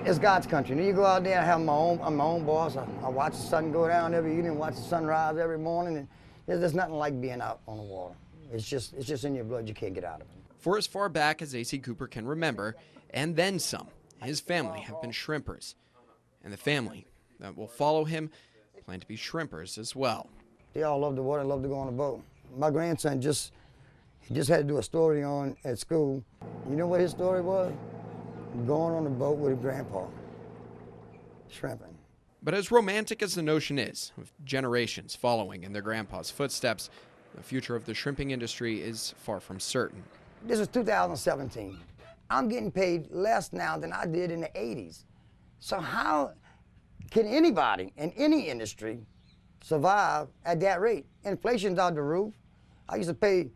It's God's country. You go out there, I'm my own boss. I watch the sun go down every evening, watch the sun rise every morning, and there's nothing like being out on the water. It's just in your blood. You can't get out of it. For as far back as A.C. Cooper can remember, and then some, his family have been shrimpers. And the family that will follow him plan to be shrimpers as well. They all love the water, love to go on a boat. My grandson just had to do a story on at school. You know what his story was? Going on a boat with his grandpa, shrimping. But as romantic as the notion is, with generations following in their grandpa's footsteps, the future of the shrimping industry is far from certain. This is 2017. I'm getting paid less now than I did in the 80s. So how can anybody in any industry survive at that rate? Inflation's out the roof. I used to pay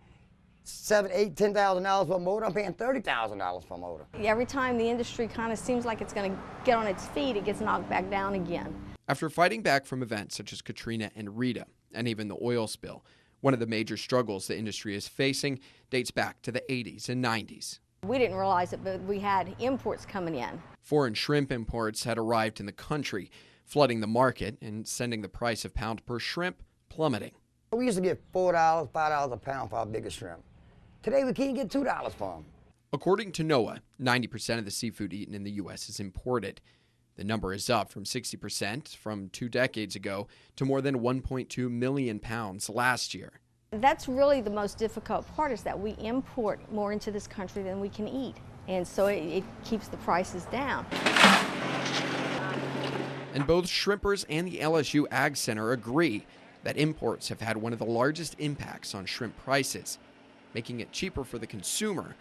$7,000, $8,000, $10,000 for a motor. I'm paying $30,000 for a motor. Every time the industry kind of seems like it's going to get on its feet, it gets knocked back down again. After fighting back from events such as Katrina and Rita, and even the oil spill, one of the major struggles the industry is facing dates back to the 80s and 90s. We didn't realize it, but we had imports coming in. Foreign shrimp imports had arrived in the country, flooding the market and sending the price of pound per shrimp plummeting. We used to get $4, $5 a pound for our biggest shrimp. Today we can't get $2 for them. According to NOAA, 90% of the seafood eaten in the U.S. is imported. The number is up from 60% from 2 decades ago to more than 1.2 million pounds last year. That's really the most difficult part, is that we import more into this country than we can eat. And so it keeps the prices down. And both shrimpers and the LSU Ag Center agree that imports have had one of the largest impacts on shrimp prices, making it cheaper for the consumer,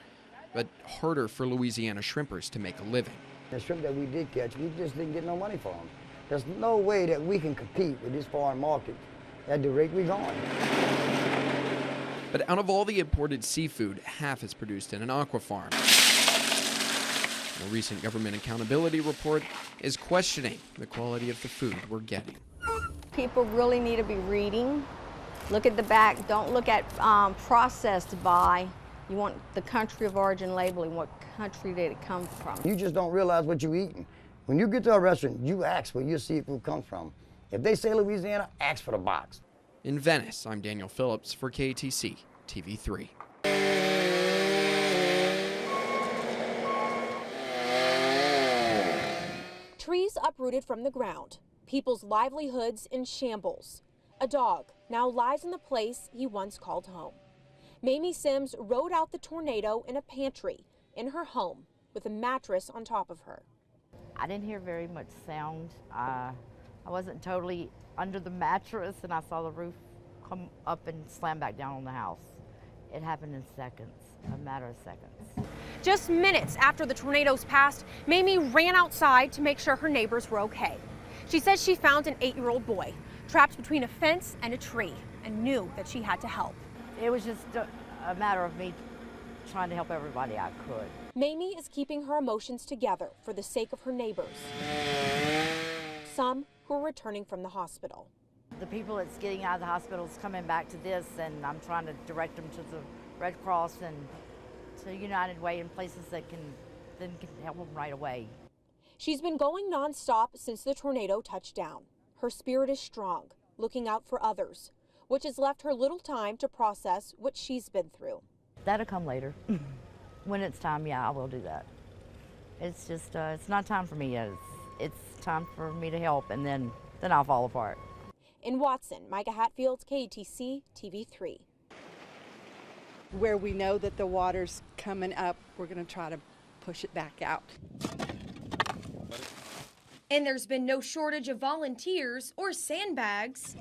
but harder for Louisiana shrimpers to make a living. The shrimp that we did catch, we just didn't get no money for them. There's no way that we can compete with this foreign market at the rate we're going. But out of all the imported seafood, half is produced in an aqua farm. A recent government accountability report is questioning the quality of the food we're getting. People really need to be reading. Look at the back. Don't look at processed by. You want the country of origin labeling, what country did it come from. You just don't realize what you're eating. When you get to a restaurant, you ask where your seafood comes from. If they say Louisiana, ask for the box. In Venice, I'm Daniel Phillips for KATC TV3. Trees uprooted from the ground, people's livelihoods in shambles. A dog now lies in the place he once called home. Mamie Sims rode out the tornado in a pantry in her home with a mattress on top of her. I didn't hear very much sound. I wasn't totally under the mattress, and I saw the roof come up and slam back down on the house. It happened in seconds, a matter of seconds. Just minutes after the tornadoes passed, Mamie ran outside to make sure her neighbors were okay. She says she found an 8-year-old boy trapped between a fence and a tree and knew that she had to help. It was just a matter of me trying to help everybody I could. Mamie is keeping her emotions together for the sake of her neighbors, some who are returning from the hospital. The people that's getting out of the hospital is coming back to this, and I'm trying to direct them to the Red Cross and to United Way and places that can help them right away. She's been going nonstop since the tornado touched down. Her spirit is strong, looking out for others, which has left her little time to process what she's been through. That'll come later. When it's time, yeah, I will do that. It's just, it's not time for me yet. It's time for me to help, and then I'll fall apart. In Watson, Micah Hatfield, KATC TV3. Where we know that the water's coming up, we're going to try to push it back out. And there's been no shortage of volunteers or sandbags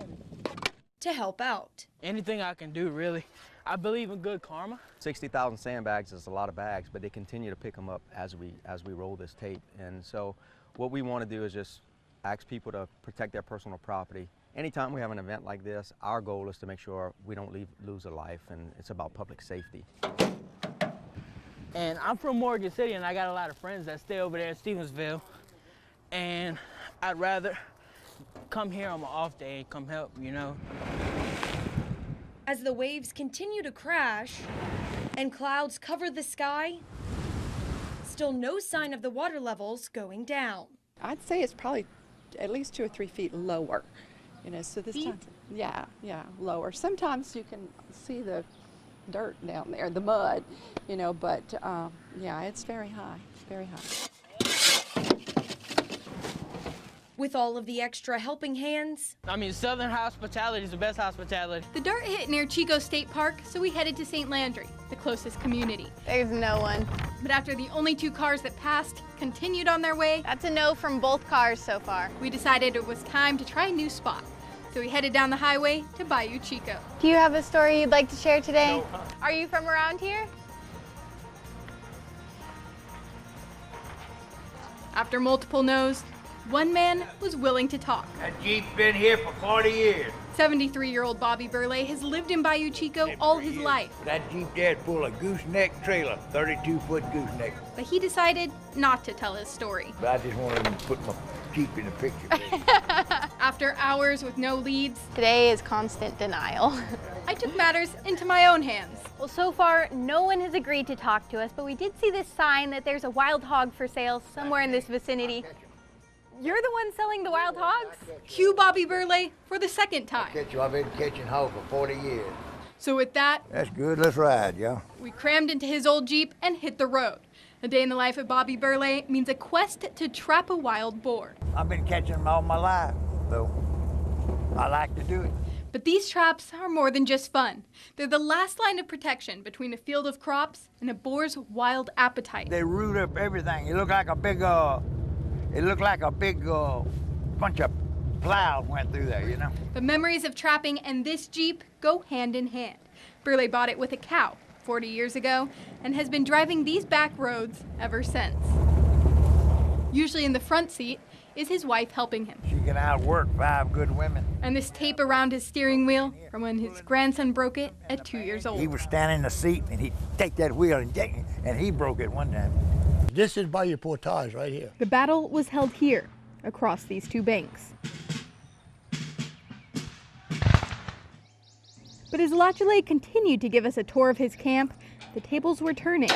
to help out. Anything I can do, really. I believe in good karma. 60,000 sandbags is a lot of bags, but they continue to pick them up as we roll this tape. And so what we want to do is just ask people to protect their personal property. Anytime we have an event like this, our goal is to make sure we don't lose a life, and it's about public safety. And I'm from Morgan City, and I got a lot of friends that stay over there in Stevensville. And I'd rather come here on my off day and come help, you know. As the waves continue to crash and clouds cover the sky, still no sign of the water levels going down. I'd say it's probably at least 2 or 3 feet lower. You know, so this Deep? time, yeah, lower. Sometimes you can see the dirt down there, the mud, you know, but yeah, it's very high, very high. With all of the extra helping hands, I mean, Southern hospitality is the best hospitality. The dart hit near Chico State Park, so we headed to St. Landry, the closest community. There's no one. But after the only 2 cars that passed continued on their way, That's a no from both cars so far. we decided it was time to try a new spot. So we headed down the highway to Bayou Chico. Do you have a story you'd like to share today? No. Are you from around here? After multiple no's, one man was willing to talk. That Jeep's been here for 40 years. 73-year-old Bobby Burley has lived in Bayou Chico all his life. That Jeep there's full of gooseneck trailer, 32-foot gooseneck. But he decided not to tell his story. But I just wanted to put my Jeep in the picture. After hours with no leads, Today is constant denial. I took matters into my own hands. Well, so far, no one has agreed to talk to us, but we did see this sign that there's a wild hog for sale somewhere in this vicinity. You're the one selling the wild hogs? Cue Bobby Burley for the second time. I've been catching hogs for 40 years. So with that, That's good, let's ride, y'all. we crammed into his old Jeep and hit the road. A day in the life of Bobby Burley means a quest to trap a wild boar. I've been catching them all my life, though. I like to do it. But these traps are more than just fun. They're the last line of protection between a field of crops and a boar's wild appetite. They root up everything. It looked like a big, bunch of plows went through there, you know? The memories of trapping and this Jeep go hand in hand. Burley bought it with a cow 40 years ago and has been driving these back roads ever since. Usually in the front seat is his wife helping him. She can outwork 5 good women. And this tape around his steering wheel from when his grandson broke it at 2 years old. He was standing in the seat and he'd take that wheel and he broke it one time. This is Bayou Portage right here. The battle was held here, across these 2 banks. But as Lachele continued to give us a tour of his camp, the tables were turning.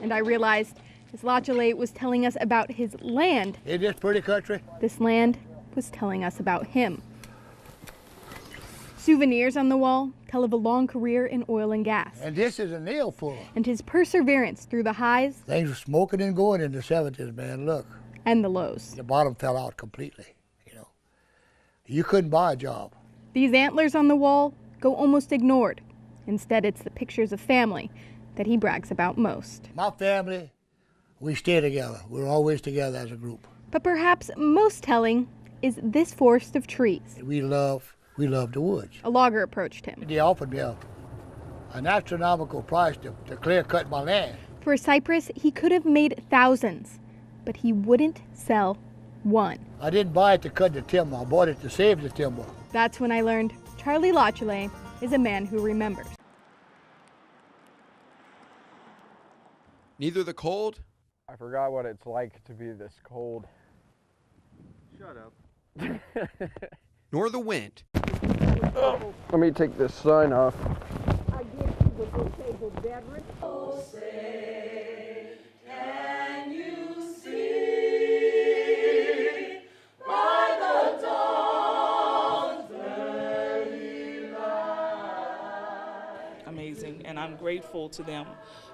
And I realized, as Lachele was telling us about his land, Is this pretty country? this land was telling us about him. Souvenirs on the wall tell of a long career in oil and gas, And this is a nail full. and his perseverance through the highs Things were smoking and going in the 70s, man. Look, and the lows. the bottom fell out completely, you know. You couldn't buy a job. These antlers on the wall go almost ignored. Instead, it's the pictures of family that he brags about most. My family, we stay together. We're always together as a group. But perhaps most telling is this forest of trees. We love the woods. A logger approached him. They offered me an astronomical price to clear cut my land. For a cypress, he could have made thousands, but he wouldn't sell one. I didn't buy it to cut the timber. I bought it to save the timber. That's when I learned Charlie Lachele is a man who remembers. Neither the cold I forgot what it's like to be this cold. Shut up. nor the wind Let me take this sign off. Amazing, and I'm grateful to them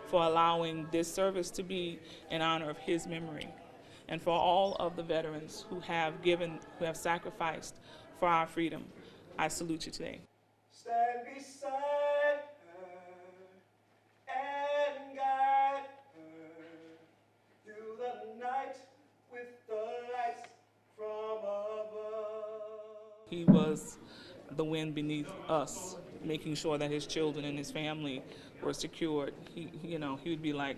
for allowing this service to be in honor of his memory, and for all of the veterans who have given, who have sacrificed for our freedom. I salute you today. Stand beside her and guide her through the night with the lights from above. He was the wind beneath us, making sure that his children and his family were secured. He would be like,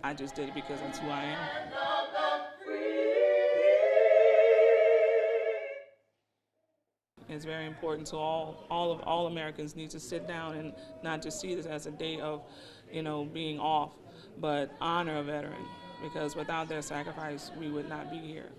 I just did it because that's who I am. It's very important to all Americans need to sit down and not just see this as a day of, being off, but honor a veteran, because without their sacrifice, we would not be here.